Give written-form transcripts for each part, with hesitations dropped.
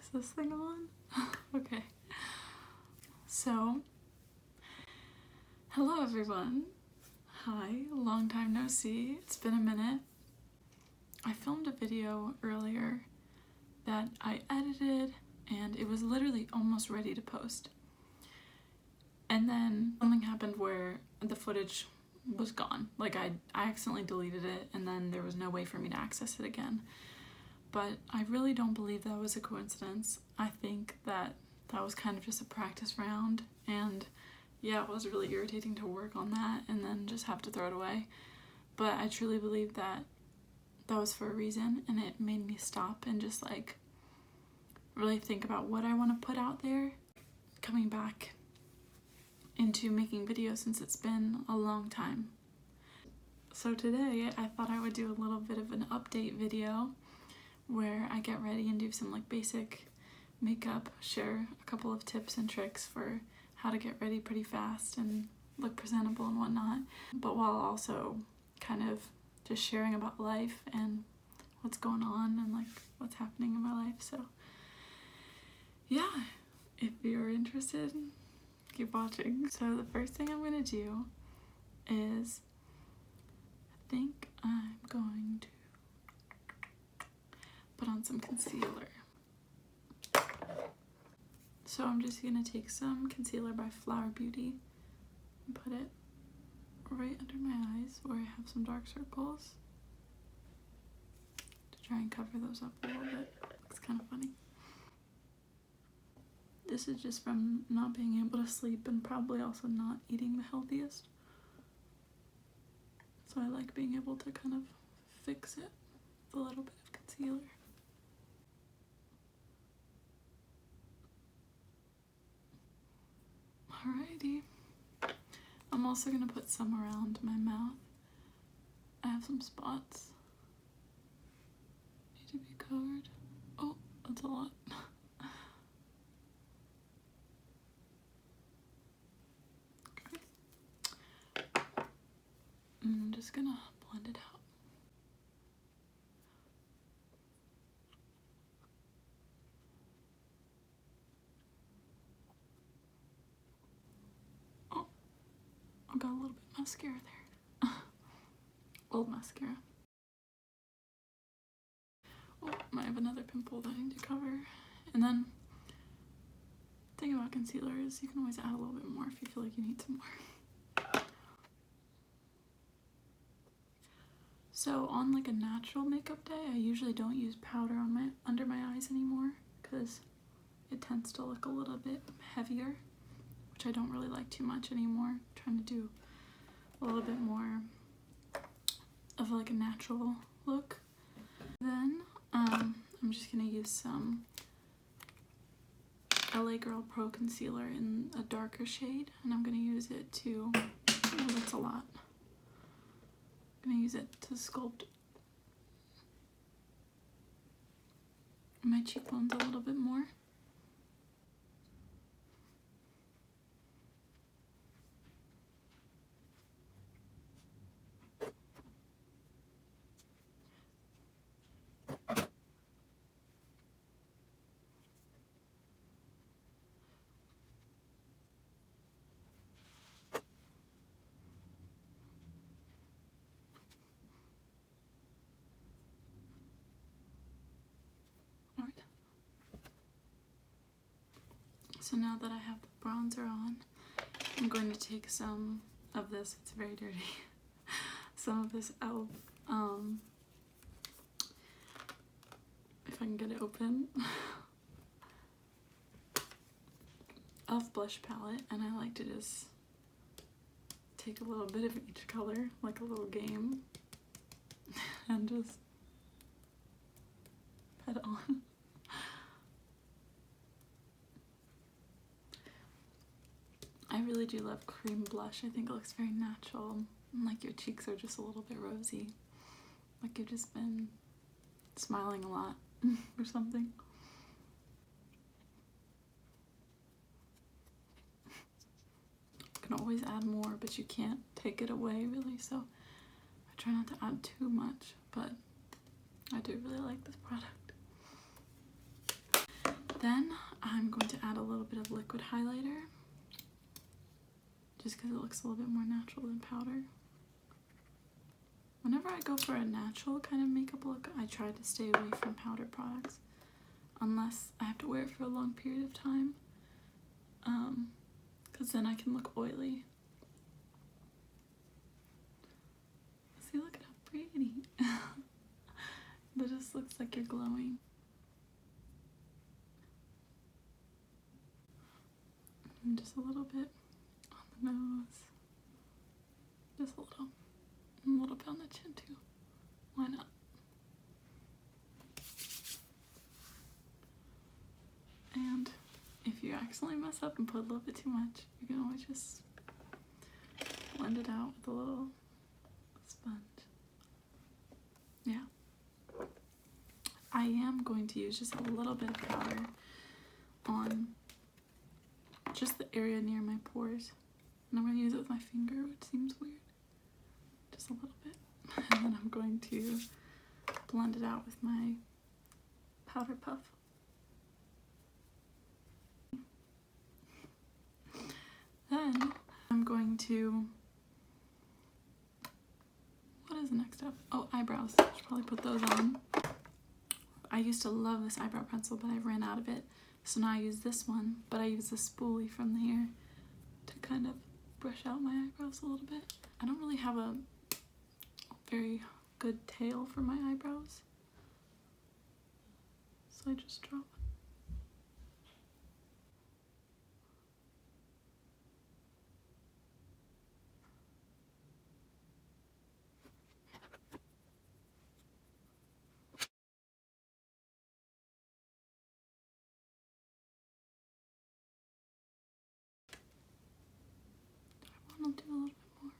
Is this thing on? Okay. So, hello everyone. Hi, long time no see. It's been a minute. I filmed a video earlier that I edited and it was literally almost ready to post. And then something happened where the footage was gone. Like I accidentally deleted it and then there was no way for me to access it again. But I really don't believe that was a coincidence. I think that was kind of just a practice round, and yeah, it was really irritating to work on that and then just have to throw it away. But I truly believe that was for a reason, and it made me stop and just like really think about what I want to put out there. Coming back into making videos since it's been a long time. So today I thought I would do a little bit of an update video where I get ready and do some like basic makeup, share a couple of tips and tricks for how to get ready pretty fast and look presentable and whatnot, but while also kind of just sharing about life and what's going on and like what's happening in my life. So yeah, if you're interested, keep watching. So the first thing I'm gonna do is I think I'm going to put on some concealer. So I'm just gonna take some concealer by Flower Beauty and put it right under my eyes where I have some dark circles to try and cover those up a little bit. Looks kind of funny. This is just from not being able to sleep and probably also not eating the healthiest. So I like being able to kind of fix it with a little bit of concealer. Alrighty. I'm also going to put some around my mouth. I have some spots. Need to be covered. Oh, that's a lot. Okay. I'm just going to blend it out. Oh, I got a little bit of mascara there. Old mascara. Oh, I have another pimple that I need to cover. And then, the thing about concealer is you can always add a little bit more if you feel like you need some more. So on like a natural makeup day, I usually don't use powder on under my eyes anymore because it tends to look a little bit heavier, which I don't really like too much anymore. I'm trying to do a little bit more of like a natural look. Then I'm just gonna use some LA Girl Pro Concealer in a darker shade, and I'm gonna use it to, oh, that's a lot. I'm gonna use it to sculpt my cheekbones a little bit more. Alright. So now that I have the bronzer on, I'm going to take some of this, it's very dirty, some of this e.l.f. If I can get it open, e.l.f. blush palette, and I like to just take a little bit of each color, like a little game, and just put it on. I really do love cream blush. I think it looks very natural, and like your cheeks are just a little bit rosy, like you've just been smiling a lot or something. You can always add more, but you can't take it away really, so I try not to add too much, but I do really like this product. Then I'm going to add a little bit of liquid highlighter, just because it looks a little bit more natural than powder. Whenever I go for a natural kind of makeup look, I try to stay away from powder products, unless I have to wear it for a long period of time, because then I can look oily. See, look at how pretty. That just looks like you're glowing. And just a little bit on the nose. Just a little bit on the chin too. Why not? And if you accidentally mess up and put a little bit too much, you can always just blend it out with a little sponge. Yeah. I am going to use just a little bit of powder on just the area near my pores. And I'm going to use it with my finger, which seems weird. Just a little bit. And then I'm going to blend it out with my powder puff. Then I'm going to, what is the next step? Oh, eyebrows. I should probably put those on. I used to love this eyebrow pencil, but I ran out of it. So now I use this one, but I use the spoolie from here to kind of brush out my eyebrows a little bit. I don't really have a very good tail for my eyebrows, so I just drop it. I want to do a little bit more.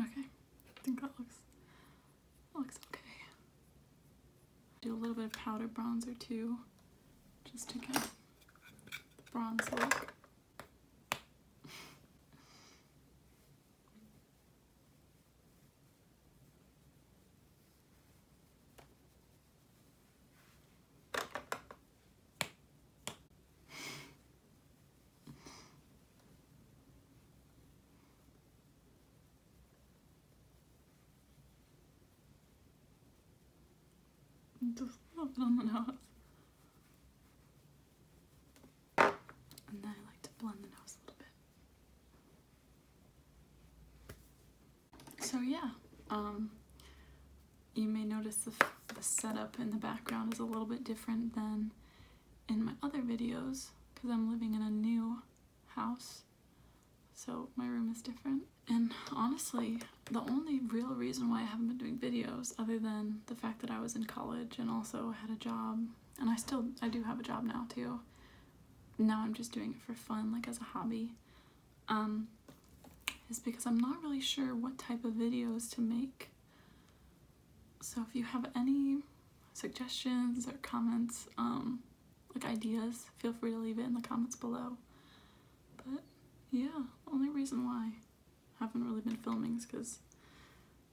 Okay, I think that looks okay. Do a little bit of powder bronzer too, just to get the bronze look. Just a little bit on the nose. And then I like to blend the nose a little bit. So yeah, you may notice the setup in the background is a little bit different than in my other videos, because I'm living in a new house, so my room is different. And honestly, the only real reason why I haven't been doing videos, other than the fact that I was in college and also had a job, and I do have a job now too. Now I'm just doing it for fun, like as a hobby, is because I'm not really sure what type of videos to make. So if you have any suggestions or comments, like ideas, feel free to leave it in the comments below. But yeah, the only reason why I haven't really been filming is because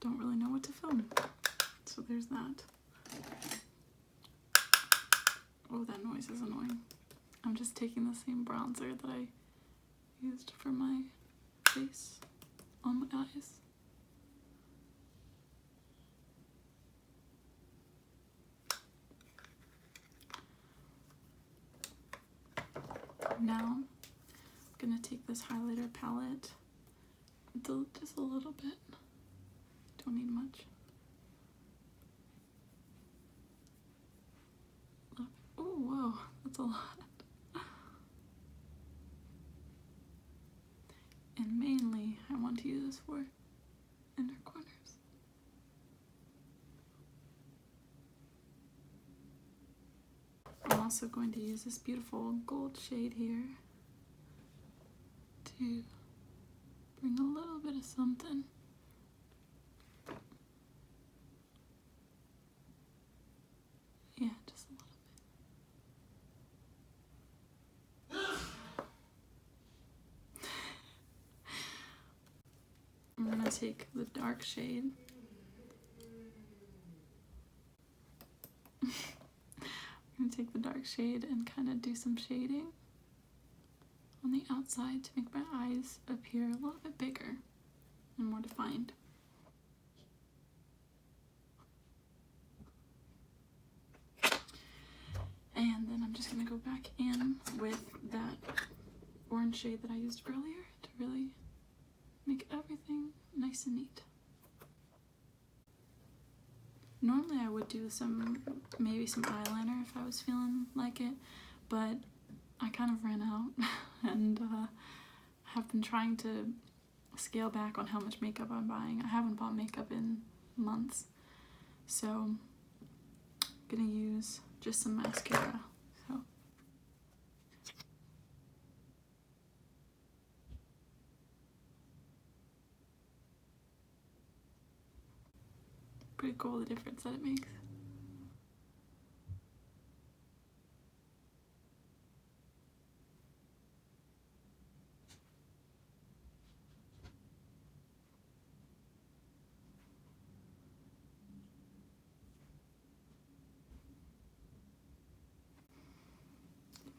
I don't really know what to film. So there's that. Oh, that noise is annoying. I'm just taking the same bronzer that I used for my face on my eyes. Now I'm gonna take this highlighter palette, just a little bit, don't need much. Look, oh whoa, that's a lot. And mainly I want to use this for inner corners. I'm also going to use this beautiful gold shade here to bring a little bit of something. Yeah, just a little bit. I'm gonna gonna take the dark shade. I'm gonna take the dark shade and kind of do some shading on the outside to make my eyes appear a little bit bigger and more defined. And then I'm just gonna go back in with that orange shade that I used earlier to really make everything nice and neat. Normally I would do maybe some eyeliner if I was feeling like it, but I kind of ran out and have been trying to scale back on how much makeup I'm buying. I haven't bought makeup in months, so I'm gonna use just some mascara. So pretty cool the difference that it makes.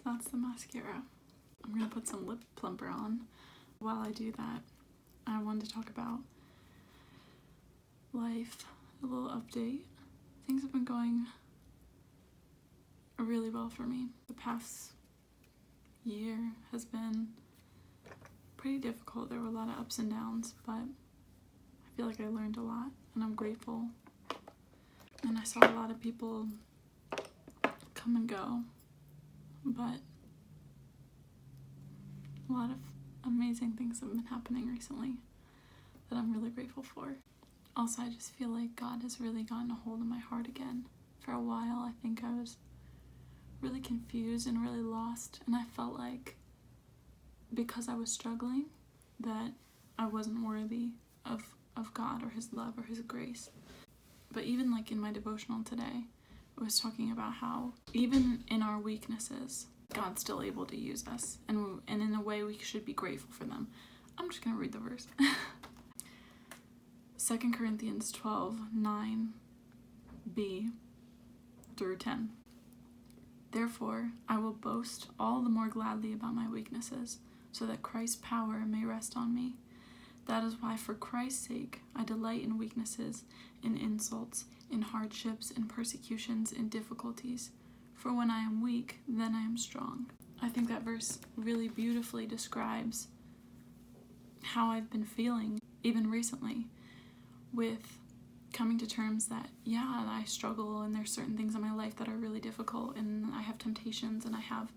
That's the mascara. I'm gonna put some lip plumper on. While I do that, I wanted to talk about life, a little update. Things have been going really well for me. The past year has been pretty difficult. There were a lot of ups and downs, but I feel like I learned a lot and I'm grateful. And I saw a lot of people come and go, but a lot of amazing things have been happening recently that I'm really grateful for. Also, I just feel like God has really gotten a hold of my heart again. For a while, I think I was really confused and really lost, and I felt like because I was struggling that I wasn't worthy of God or his love or his grace. But even like in my devotional today, I was talking about how even in our weaknesses, God's still able to use us, and in a way we should be grateful for them. I'm just gonna read the verse. 2 Corinthians 12:9b through 10. Therefore, I will boast all the more gladly about my weaknesses, so that Christ's power may rest on me. That is why, for Christ's sake, I delight in weaknesses, in insults, in hardships, in persecutions, in difficulties. For when I am weak, then I am strong. I think that verse really beautifully describes how I've been feeling, even recently, with coming to terms that, yeah, I struggle and there's certain things in my life that are really difficult, and I have temptations and I have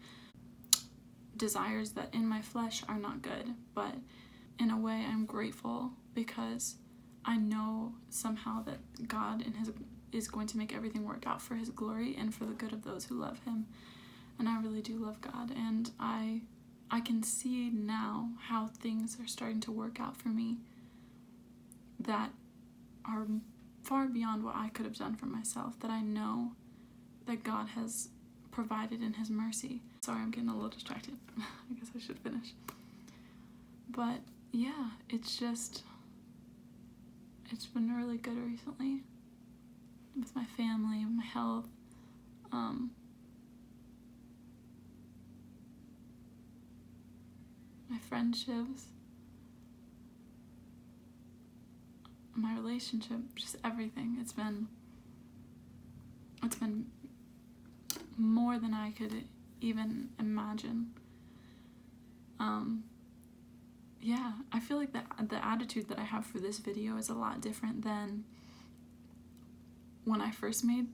desires that in my flesh are not good, but in a way I'm grateful because I know somehow that God is going to make everything work out for his glory and for the good of those who love him. And I really do love God, and I can see now how things are starting to work out for me that are far beyond what I could have done for myself, that I know that God has provided in his mercy. Sorry, I'm getting a little distracted. I guess I should finish. But yeah, it's been really good recently with my family, my health, my friendships, my relationship, just everything. It's been more than I could even imagine. Yeah, I feel like the attitude that I have for this video is a lot different than when I first made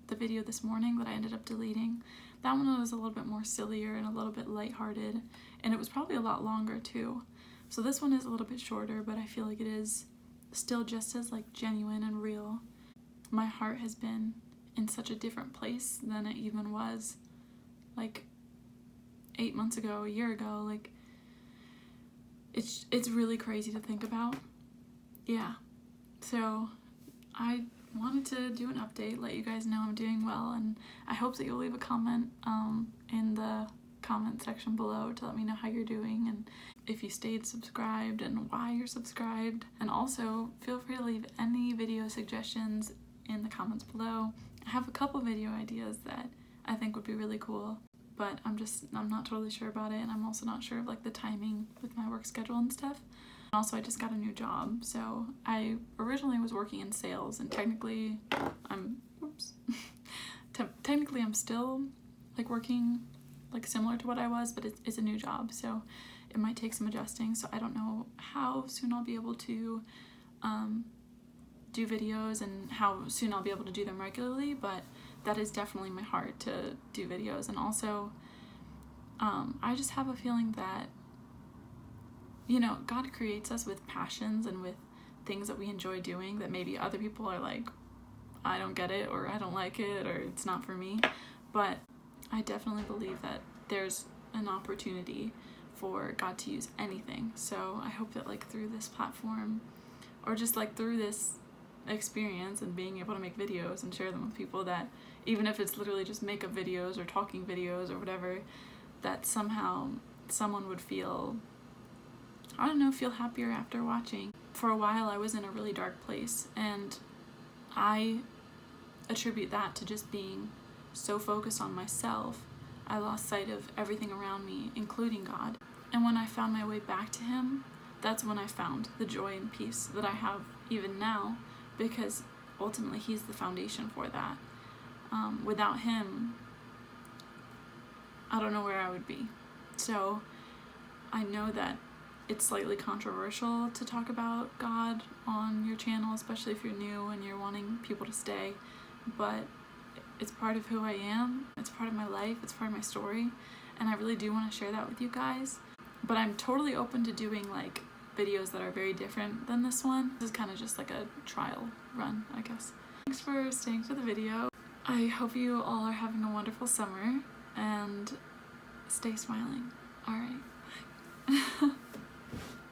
the video this morning that I ended up deleting. That one was a little bit more sillier and a little bit lighthearted, and it was probably a lot longer too. So this one is a little bit shorter, but I feel like it is still just as like genuine and real. My heart has been in such a different place than it even was like 8 months ago, a year ago. Like it's really crazy to think about. Yeah, so I wanted to do an update, let you guys know I'm doing well, and I hope that you'll leave a comment in the comment section below to let me know how you're doing and if you stayed subscribed and why you're subscribed. And also feel free to leave any video suggestions in the comments below. I have a couple video ideas that I think would be really cool, but I'm not totally sure about it, and I'm also not sure of like the timing with my work schedule and stuff. Also, I just got a new job, so I originally was working in sales, and technically I'm still like working like similar to what I was, but it's a new job, so it might take some adjusting. So I don't know how soon I'll be able to do videos and how soon I'll be able to do them regularly, but that is definitely my heart, to do videos. And also I just have a feeling that, you know, God creates us with passions and with things that we enjoy doing that maybe other people are like, I don't get it, or I don't like it, or it's not for me. But I definitely believe that there's an opportunity for God to use anything. So I hope that like through this platform, or just like through this experience and being able to make videos and share them with people, that even if it's literally just makeup videos or talking videos or whatever, that somehow someone would feel, I don't know, feel happier after watching. For a while I was in a really dark place, and I attribute that to just being so focused on myself. I lost sight of everything around me, including God. And when I found my way back to Him, that's when I found the joy and peace that I have even now, because ultimately He's the foundation for that. Without Him, I don't know where I would be. So I know that it's slightly controversial to talk about God on your channel, especially if you're new and you're wanting people to stay, but it's part of who I am, it's part of my life, it's part of my story, and I really do want to share that with you guys. But I'm totally open to doing like videos that are very different than this one. This is kind of just like a trial run, I guess. Thanks for staying for the video. I hope you all are having a wonderful summer, and stay smiling. Alright, bye.